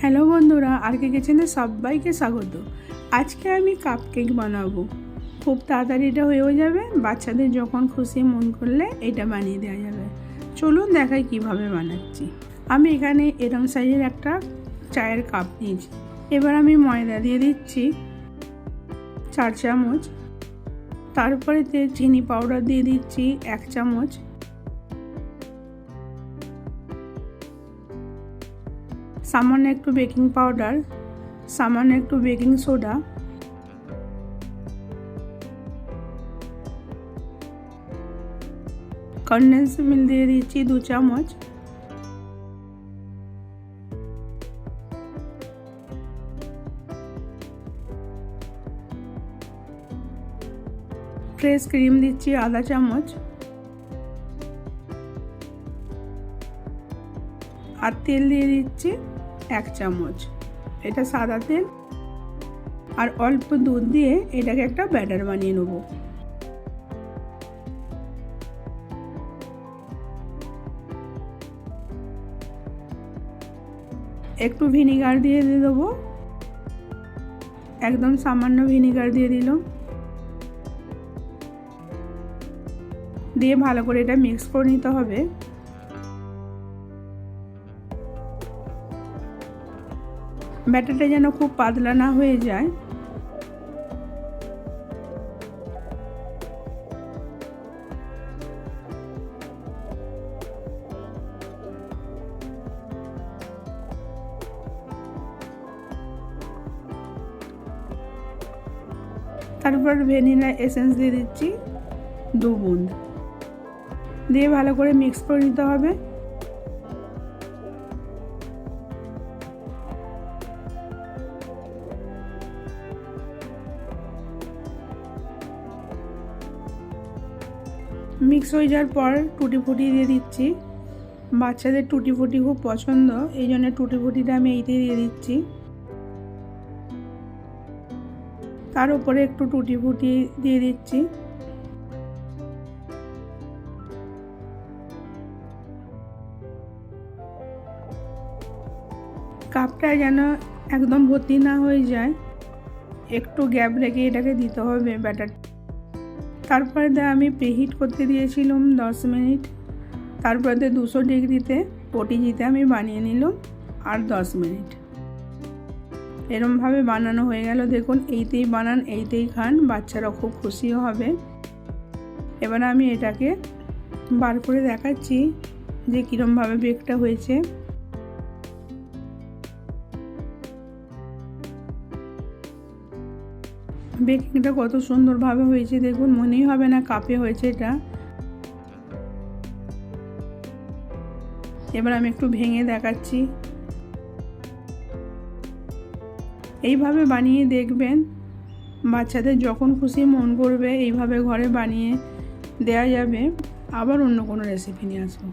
Hello বন্ধুরা, আরকে কিচেনে সবাইকে স্বাগত। আজকে আমি কাপকেক বানাবো। খুব তাড়াতাড়ি এটা হয়েও যাবে, বাচ্চাদের যখন খুশি মন করলে এটা বানিয়ে দেওয়া যাবে। চলুন দেখাই কিভাবে বানাচ্ছি। আমি এখানে এরম সাইজের একটা চায়ের কাপ নিয়েছি। এবার আমি ময়দা দিয়ে দিচ্ছি 4 চামচ, তারপরে চিনি পাউডার দিয়ে দিচ্ছি 1 চামচ, সামান্য একটু বেকিং পাউডার, সামান্য একটু বেকিং সোডা, কনডেন্স মিল্ক দিয়ে দিচ্ছি 2 চামচ, ফ্রেশ ক্রিম দিচ্ছি আধা চামচ, আর তেল দিয়ে দিচ্ছি 1 চামচ। এটা সাদা তেল, আর অল্প দুধ দিয়ে এটাকে একটা ব্যাটার বানিয়ে নেব। একটু ভিনিগার দিয়ে দেবো, একদম সামান্য ভিনিগার দিয়ে দিলাম। দিয়ে ভালো করে এটা মিক্স করে নিতে হবে। ব্যাটারটা যেন খুব পাতলা না হয়ে যায়। তারপর ভ্যানিলা এসেন্স দিয়ে দিচ্ছি 2 বুঁদ, দিয়ে ভালো করে মিক্স করে নিতে হবে। মিক্স হয়ে যাওয়ার পর টুটি ফুটি দিয়ে দিচ্ছি। বাচ্চাদের টুটি ফুটি খুব পছন্দ, এই জন্য টুটি ফুটিটা আমি এইতে দিয়ে দিচ্ছি। তার উপরে একটু টুটি ফুটি দিয়ে দিচ্ছি। কাপটা যেন একদম ভর্তি না হয়ে যায়, একটু গ্যাপ রেখে এটাকে দিতে হবে ব্যাটার। তারপরে আমি প্রিহিট করতে দিয়েছিলাম 10 মিনিট। তারপরে 200 ডিগ্রিতে ওটিজিতে আমি বানিয়ে নিলাম আর 10 মিনিট। এরমভাবে বানানো হয়ে গেল। দেখুন, এইতেই বানান, এইতেই খান, বাচ্চারা খুব খুশিও হবে। এবার আমি এটাকে বার করে দেখাচ্ছি যে কীরমভাবে বেকটা হয়েছে। বেকিংটা কত সুন্দরভাবে হয়েছে দেখুন, মনেই হবে না কাপে হয়েছে এটা। এবার আমি একটু ভেঙে দেখাচ্ছি। এইভাবে বানিয়ে দেখবেন, বাচ্চাদের যখন খুশি মন করবে এইভাবে ঘরে বানিয়ে দেওয়া যাবে। আবার অন্য কোনো রেসিপি নিয়ে আসবো।